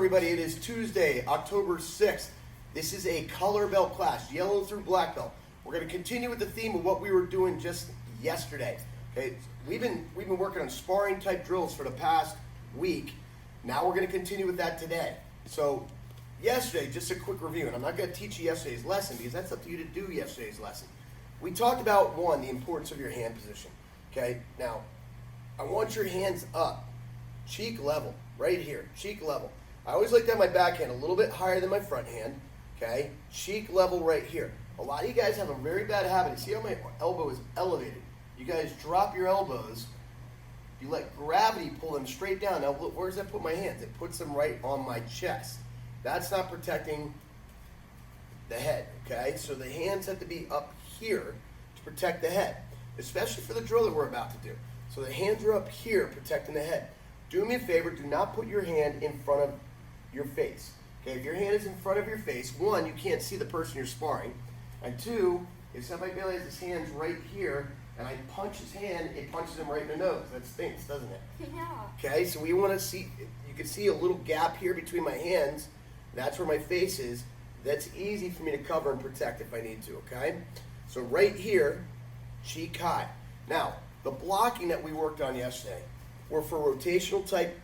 everybody? It is Tuesday, October 6th. This is a color belt class, yellow through black belt. We're going to continue with the theme of what we were doing just yesterday. Okay, we've been working on sparring type drills for the past week. Now we're going to continue with that today. So yesterday, just a quick review, and I'm not going to teach you yesterday's lesson because that's up to you to do yesterday's lesson. We talked about, one, the importance of your hand position. Okay, now I want your hands up, cheek level, right here, cheek level. I always like to have my backhand a little bit higher than my front hand, okay? Cheek level right here. A lot of you guys have a very bad habit. See how my elbow is elevated? You guys drop your elbows. You let gravity pull them straight down. Now, look, where does that put my hands? It puts them right on my chest. That's not protecting the head, okay? So the hands have to be up here to protect the head, especially for the drill that we're about to do. So the hands are up here protecting the head. Do me a favor, do not put your hand in front of your face. Okay, if your hand is in front of your face, one, you can't see the person you're sparring. And two, if somebody has his hands right here and I punch his hand, it punches him right in the nose. That stinks, doesn't it? Yeah. Okay, so we want to see, you can see a little gap here between my hands. That's where my face is. That's easy for me to cover and protect if I need to, okay? So right here, cheek high. Now, the blocking that we worked on yesterday were for rotational type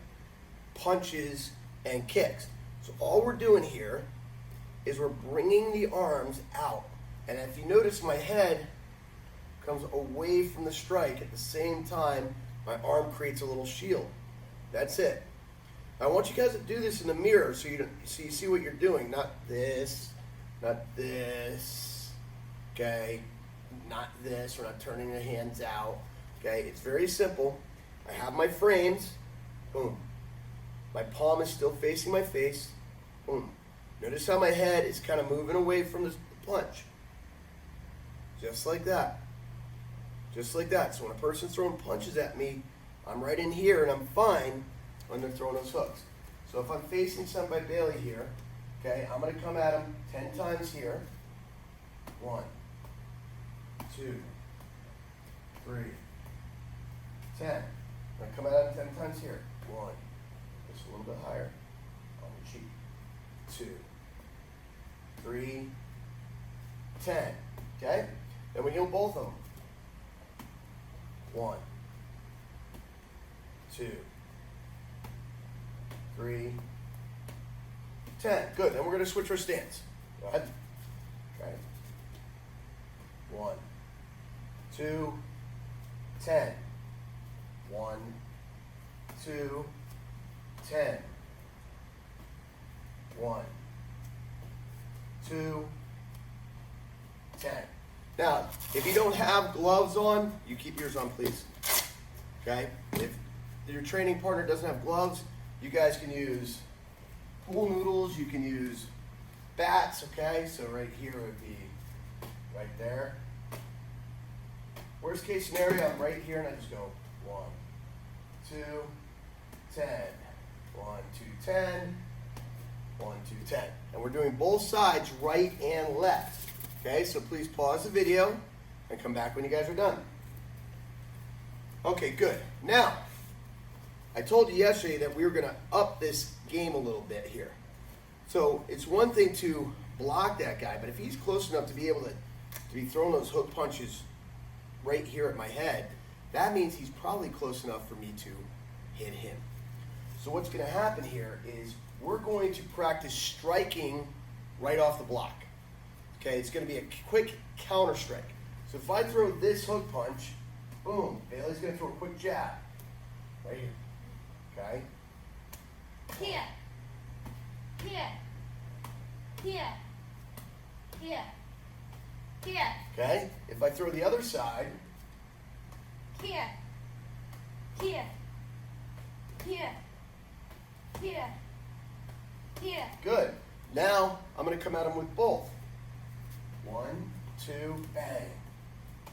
punches and kicks. So all we're doing here is we're bringing the arms out. And if you notice, my head comes away from the strike. At the same time, my arm creates a little shield. That's it. Now, I want you guys to do this in the mirror so you see what you're doing. Not this, okay? Not this. We're not turning the hands out, okay? It's very simple. I have my frames, boom. My palm is still facing my face, boom. Notice how my head is kind of moving away from the punch. Just like that. Just like that. So when a person's throwing punches at me, I'm right in here and I'm fine when they're throwing those hooks. So if I'm facing somebody Bailey here, okay, I'm going to come at him 10 times here. 1, 2, 3, 10. I'm going to come at him 10 times here. 1, just a little bit higher on the cheek. 2, 3, 10. Okay? Then we heal both of them. 1, 2, 3, 10. Good. Then we're going to switch our stance. Go ahead. Okay. 1, 2, 10. 1, 2, 10. 1, 2, 10. Now, if you don't have gloves on, you keep yours on, please. Okay? If your training partner doesn't have gloves, you guys can use pool noodles, you can use bats, okay? So right here would be right there. Worst case scenario, I'm right here and I just go 1, 2, 10. 1, 2, 10. 1, 2, 10. And we're doing both sides, right and left. Okay, so please pause the video and come back when you guys are done. Okay, good. Now, I told you yesterday that we were going to up this game a little bit here. So it's one thing to block that guy, but if he's close enough to be able to be throwing those hook punches right here at my head, that means he's probably close enough for me to hit him. So what's going to happen here is we're going to practice striking right off the block. Okay, it's going to be a quick counter strike. So if I throw this hook punch, boom, Bailey's going to throw a quick jab. Right here. Okay? Here. Here. Here. Here. Here. Okay? If I throw the other side, Here. Here. Here. Here. Here. good. Now I'm going to come at him with both. 1, 2, bang.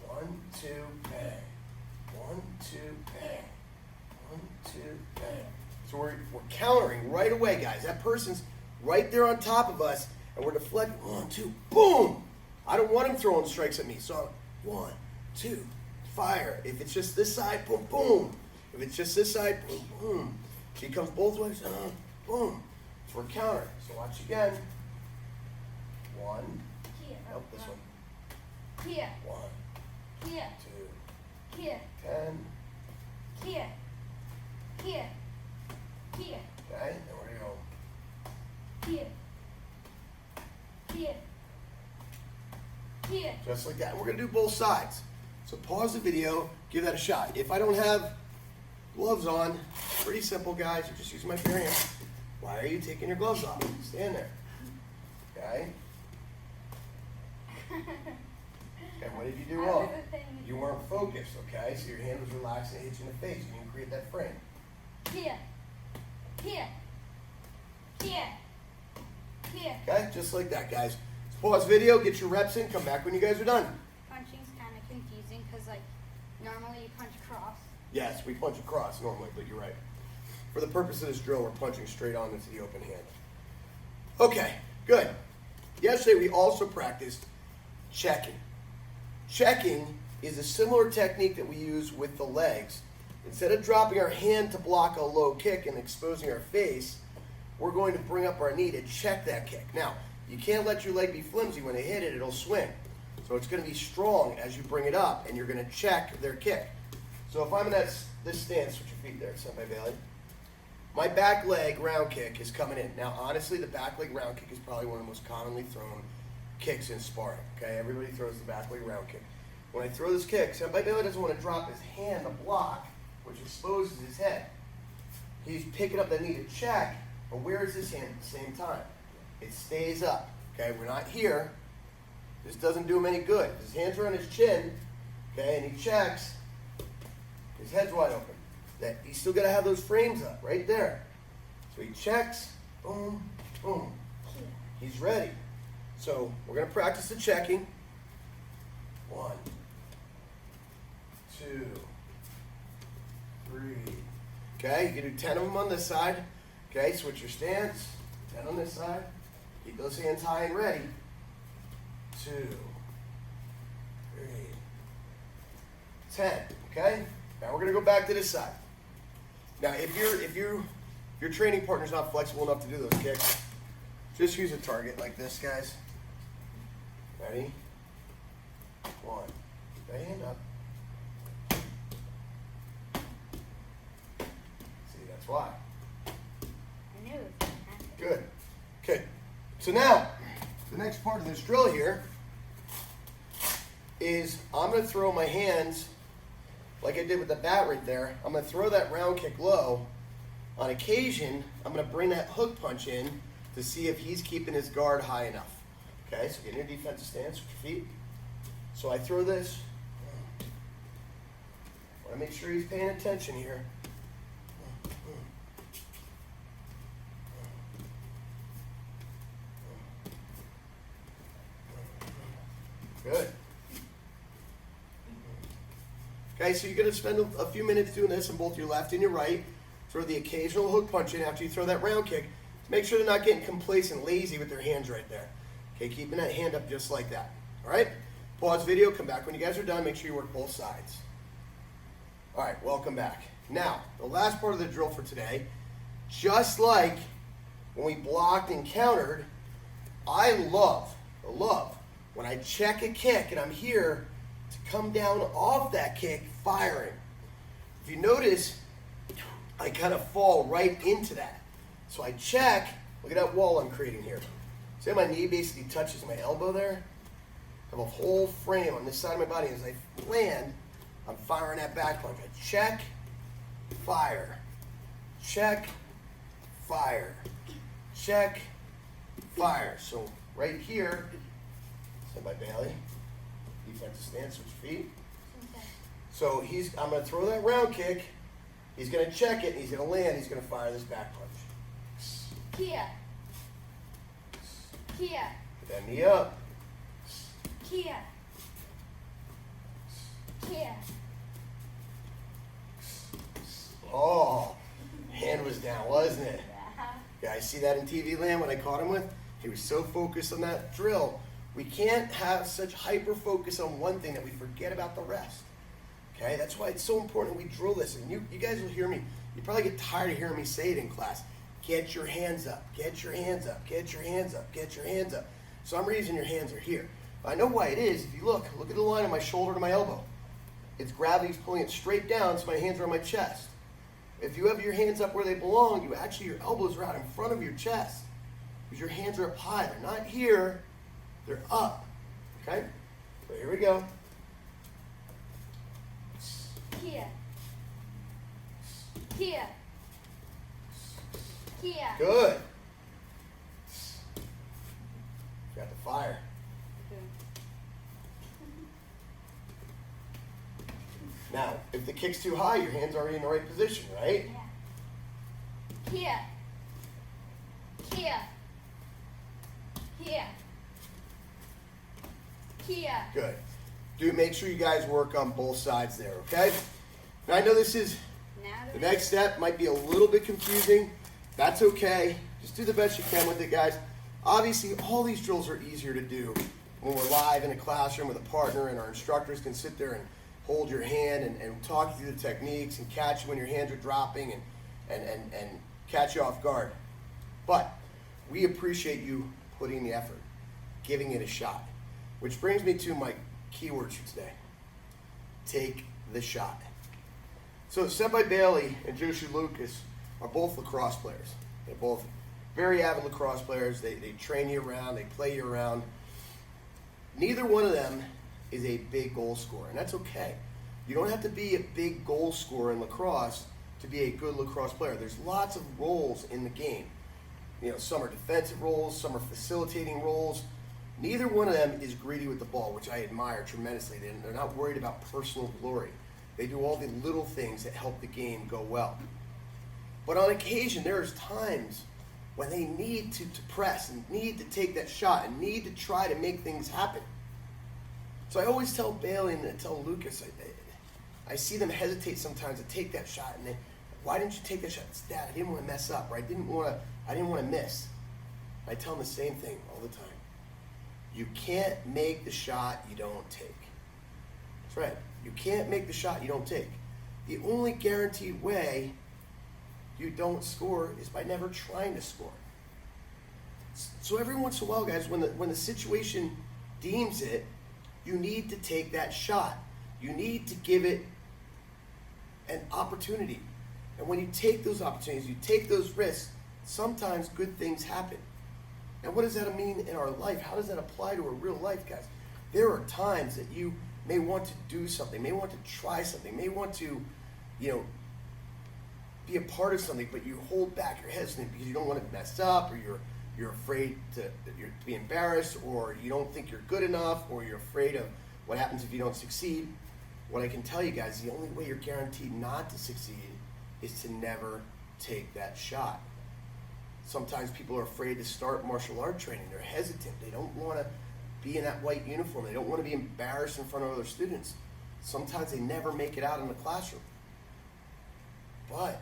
1, 2, bang. 1, 2, bang. 1, 2, bang. So we're countering right away, guys. That person's right there on top of us, and we're deflecting. 1, 2, boom! I don't want him throwing strikes at me. So 1, 2, fire. If it's just this side, boom, boom. If it's just this side, boom, boom. She comes both ways, boom. for counter. So watch again. 1. Here. Nope, this one. Here. 1, Here. 2, Here. 10. Here. Here. Here. Okay, then we're gonna go Here. Here. Here. just like that. We're gonna do both sides. So pause the video, give that a shot. If I don't have gloves on, pretty simple, guys. You just use my bare hands. Why are you taking your gloves off? Stand there. Okay. And what did you do wrong? You weren't focused, okay? So your hand was relaxed and it hit you in the face. You didn't create that frame. Here. Here. Here. Here. Okay? Just like that, guys. Let's pause video, get your reps in, come back when you guys are done. Punching's kind of confusing because, like, normally you punch cross. Yes, we punch across normally, but you're right. For the purpose of this drill, we're punching straight on into the open hand. Okay, good. Yesterday we also practiced checking. Checking is a similar technique that we use with the legs. Instead of dropping our hand to block a low kick and exposing our face, we're going to bring up our knee to check that kick. Now, you can't let your leg be flimsy. When they hit it, it'll swing. So it's going to be strong as you bring it up, and you're going to check their kick. So if I'm in this stance, with your feet there, Senpai Bailey, my back leg round kick is coming in. Now, honestly, the back leg round kick is probably one of the most commonly thrown kicks in sparring. Okay, everybody throws the back leg round kick. When I throw this kick, Senpai Bailey doesn't want to drop his hand to block, which exposes his head. He's picking up the knee to check, but where is his hand at the same time? It stays up. Okay, we're not here. This doesn't do him any good. His hands are on his chin, okay, and he checks. His head's wide open. That he's still got to have those frames up right there. So he checks, boom, boom. He's ready. So we're going to practice the checking. 1, 2, 3. Okay, you can do 10 of them on this side. Okay, switch your stance. 10 on this side. Keep those hands high and ready. 2, 3, 10. Okay. Now we're gonna go back to this side. Now, if your training partner's not flexible enough to do those kicks, just use a target like this, guys. Ready? 1. Keep that hand up. See, that's why. I knew it was going to happen. Good. Okay. So now, the next part of this drill here is I'm going to throw my hands like I did with the bat right there. I'm going to throw that round kick low. On occasion, I'm going to bring that hook punch in to see if he's keeping his guard high enough. Okay, so get in your defensive stance with your feet. So I throw this. I want to make sure he's paying attention here. Good. Okay, so you're going to spend a few minutes doing this on both your left and your right. Throw the occasional hook punch in after you throw that round kick. Make sure they're not getting complacent, lazy with their hands right there. Okay, keeping that hand up just like that. All right? Pause video, come back when you guys are done. Make sure you work both sides. All right, welcome back. Now, the last part of the drill for today, just like when we blocked and countered, I love when I check a kick and I'm here to come down off that kick, firing. If you notice, I kind of fall right into that. So I check, look at that wall I'm creating here. See how my knee basically touches my elbow there? I have a whole frame on this side of my body. As I land, I'm firing that back punch. I check, fire. Check, fire. Check, fire. So right here, Senpai Bailey, defensive stance, switch feet. So I'm going to throw that round kick. He's going to check it, and he's going to land. He's going to fire this back punch. Here. Here. Put that knee up. Here. Here. Oh, hand was down, wasn't it? Guys, see that in TV land when I caught him with? He was so focused on that drill. We can't have such hyper focus on one thing that we forget about the rest. Okay, that's why it's so important we drill this. And you guys will hear me. You probably get tired of hearing me say it in class. Get your hands up, get your hands up, get your hands up, get your hands up. Some reason your hands are here. I know why it is. If you look at the line of my shoulder to my elbow. It's gravity's pulling it straight down, so my hands are on my chest. If you have your hands up where they belong, your elbows are out in front of your chest. Because your hands are up high. They're not here, they're up. Okay? So here we go. Here. Here. Here. Good. Got the fire. Now, if the kick's too high, your hand's already in the right position, right? Yeah. Here. Here. Here. Here. Good. Make sure you guys work on both sides there, okay? Now, I know this is, the next step might be a little bit confusing. That's okay. Just do the best you can with it, guys. Obviously, all these drills are easier to do when we're live in a classroom with a partner and our instructors can sit there and hold your hand and talk you through the techniques and catch you when your hands are dropping and catch you off guard. But we appreciate you putting the effort, giving it a shot. Which brings me to my keywords for today. Take the shot. So Senpai Bailey and Joshua Lucas are both lacrosse players. They're both very avid lacrosse players. They train you around, they play you around. Neither one of them is a big goal scorer, and that's okay. You don't have to be a big goal scorer in lacrosse to be a good lacrosse player. There's lots of roles in the game. You know, some are defensive roles, some are facilitating roles. Neither one of them is greedy with the ball, which I admire tremendously. They're not worried about personal glory. They do all the little things that help the game go well. But on occasion, there's times when they need to press and need to take that shot and need to try to make things happen. So I always tell Bailey and I tell Lucas, I see them hesitate sometimes to take that shot, and why didn't you take that shot? It's, Dad, I didn't want to mess up, or I didn't want to miss. I tell them the same thing all the time. You can't make the shot you don't take. That's right. You can't make the shot you don't take. The only guaranteed way you don't score is by never trying to score. So every once in a while, guys, when the situation deems it, you need to take that shot. You need to give it an opportunity. And when you take those opportunities, you take those risks, sometimes good things happen. And what does that mean in our life? How does that apply to our real life, guys? There are times that you may want to do something, may want to try something, may want to, be a part of something, but you hold back, you're hesitant because you don't want to mess up, or you're afraid to be embarrassed, or you don't think you're good enough, or you're afraid of what happens if you don't succeed. What I can tell you guys, the only way you're guaranteed not to succeed is to never take that shot. Sometimes people are afraid to start martial art training. They're hesitant. They don't want to be in that white uniform. They don't want to be embarrassed in front of other students. Sometimes they never make it out in the classroom. But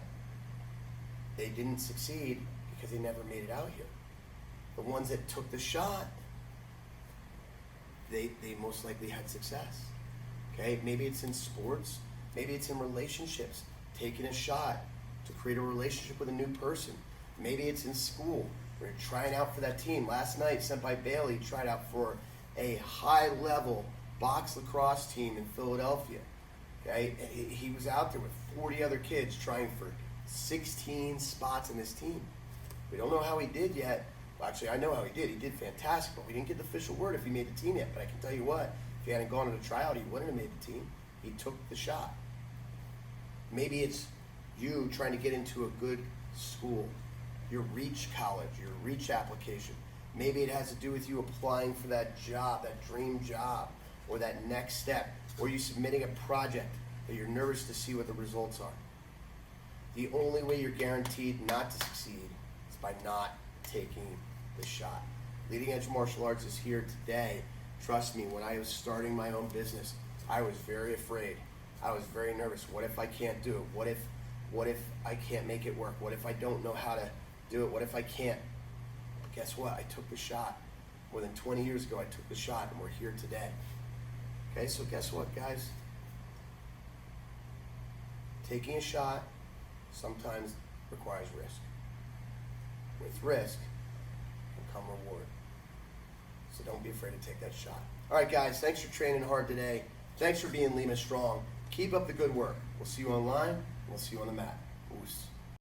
they didn't succeed because they never made it out here. The ones that took the shot, they most likely had success. Okay, maybe it's in sports, maybe it's in relationships, taking a shot to create a relationship with a new person. Maybe it's in school, where you're trying out for that team. Last night, Senpai Bailey tried out for a high-level box lacrosse team in Philadelphia. Okay, and he was out there with 40 other kids trying for 16 spots in this team. We don't know how he did yet. Well, actually, I know how he did. He did fantastic, but we didn't get the official word if he made the team yet. But I can tell you what, if he hadn't gone to the tryout, he wouldn't have made the team. He took the shot. Maybe it's you trying to get into a good school, your REACH college, your REACH application. Maybe it has to do with you applying for that job, that dream job, or that next step, or you submitting a project that you're nervous to see what the results are. The only way you're guaranteed not to succeed is by not taking the shot. Leading Edge Martial Arts is here today. Trust me, when I was starting my own business, I was very afraid. I was very nervous. What if I can't do it? What if I can't make it work? What if I don't know how to do it? What if I can't? But guess what? I took the shot. More than 20 years ago, I took the shot, and we're here today. Okay, so guess what, guys? Taking a shot sometimes requires risk. with risk can come reward. So don't be afraid to take that shot. All right, guys, thanks for training hard today. Thanks for being Lima Strong. Keep up the good work. We'll see you online. We'll see you on the mat. Oos.